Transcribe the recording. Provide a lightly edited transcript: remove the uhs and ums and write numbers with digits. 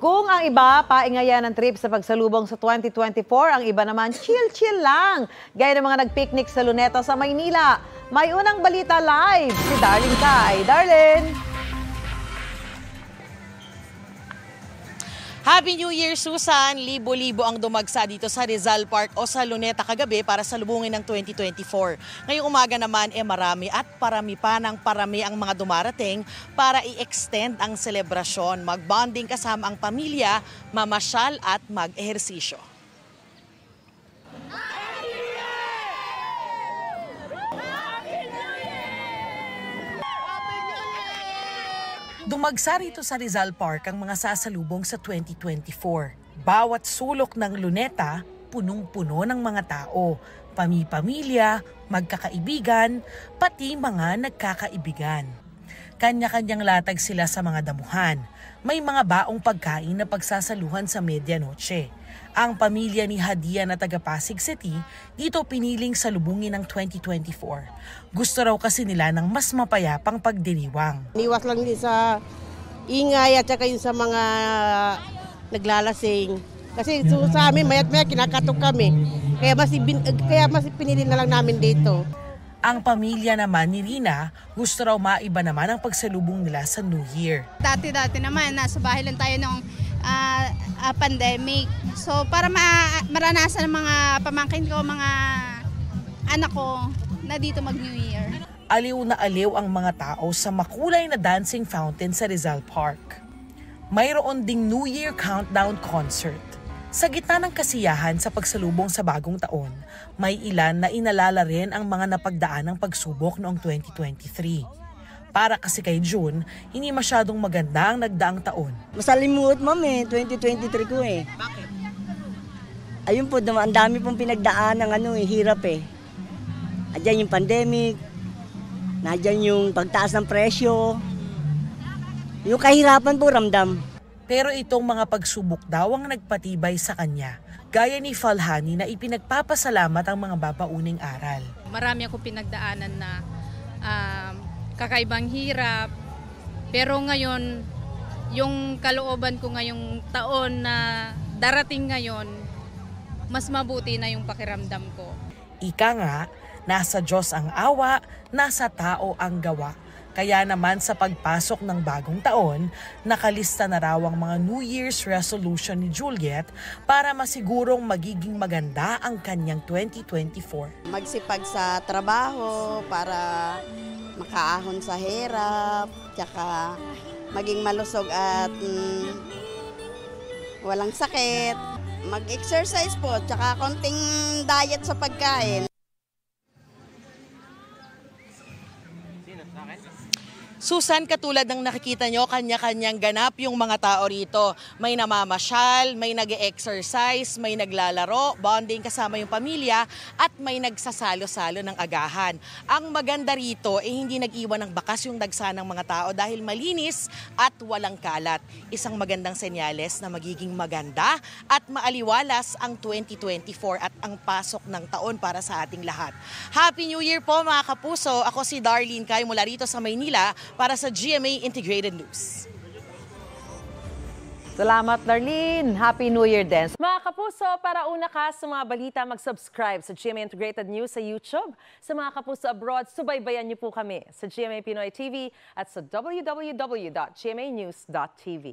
Kung ang iba, paingayan ng trip sa pagsalubong sa 2024, ang iba naman, chill-chill lang. Gaya ng mga nagpicnic sa Luneta sa Maynila. May unang balita live, si Darlene Kai. Darlene! Happy New Year, Susan! Libo-libo ang dumagsa dito sa Rizal Park o sa Luneta kagabi para salubungin ng 2024. Ngayong umaga naman marami at parami pa ng parami ang mga dumarating para i-extend ang selebrasyon, mag-bonding kasama ang pamilya, mamasyal at mag-ehersisyo. Dumagsa rito sa Rizal Park ang mga sasalubong sa 2024. Bawat sulok ng Luneta, punong-puno ng mga tao, pamilya, magkakaibigan, pati mga nagkakaibigan. Kanya-kanyang latag sila sa mga damuhan. May mga baong pagkain na pagsasaluhan sa medianoche. Ang pamilya ni Hadia na taga Pasig City dito piniling salubungin ng 2024. Gusto raw kasi nila ng mas mapayapang pagdiriwang. Iwas lang din sa ingay at saka yung sa mga naglalasing. Kasi sa amin mayat-mayat kinakatok kami. Kaya mas pinili na lang namin dito. Ang pamilya naman ni Rina, gusto raw maiba naman ang pagsalubong nila sa New Year. Dati naman, nasa bahay lang tayo nung pandemic. So para maranasan ng mga pamangkin ko, mga anak ko na dito mag-New Year. Aliw na aliw ang mga tao sa makulay na dancing fountain sa Rizal Park. Mayroon ding New Year countdown concert. Sa gitna ng kasiyahan sa pagsalubong sa bagong taon, may ilan na inalala rin ang mga napagdaan ng pagsubok noong 2023. Para kasi kay June, hindi masyadong maganda ang nagdaang taon. Masalimuot, ma'am, 2023 ko eh. Bakit? Ayun po, ang dami pong pinagdaan ng hirap eh. Adyan yung pandemic, nadyan yung pagtaas ng presyo, yung kahirapan po ramdam. Pero itong mga pagsubok daw ang nagpatibay sa kanya, gaya ni Falhani na ipinagpapasalamat ang mga babauning aral. Marami ako pinagdaanan na kakaibang hirap, pero ngayon, yung kalooban ko ngayong taon na darating ngayon, mas mabuti na yung pakiramdam ko. Ika nga, nasa Diyos ang awa, nasa tao ang gawa. Kaya naman sa pagpasok ng bagong taon, nakalista na raw ang mga New Year's resolution ni Juliet para masigurong magiging maganda ang kanyang 2024. Magsipag sa trabaho para makaahon sa hirap, tsaka maging malusog at walang sakit. Mag-exercise po, tsaka konting diet sa pagkain. Susan, katulad ng nakikita nyo, kanya-kanyang ganap yung mga tao rito. May namamasyal, may nag-exercise, may naglalaro, bonding kasama yung pamilya, at may nagsasalo-salo ng agahan. Ang maganda rito, hindi nag-iwan ng bakas yung dagsa ng mga tao dahil malinis at walang kalat. Isang magandang senyales na magiging maganda at maaliwalas ang 2024 at ang pasok ng taon para sa ating lahat. Happy New Year po mga kapuso! Ako si Darlene Kai mula rito sa Maynila para sa GMA Integrated News. Salamat, Darlene. Happy New Year din. Mga kapuso, para una ka sa mga balita, mag-subscribe sa GMA Integrated News sa YouTube. Sa mga kapuso abroad, subaybayan niyo po kami sa GMA Pinoy TV at sa www.gmanews.tv.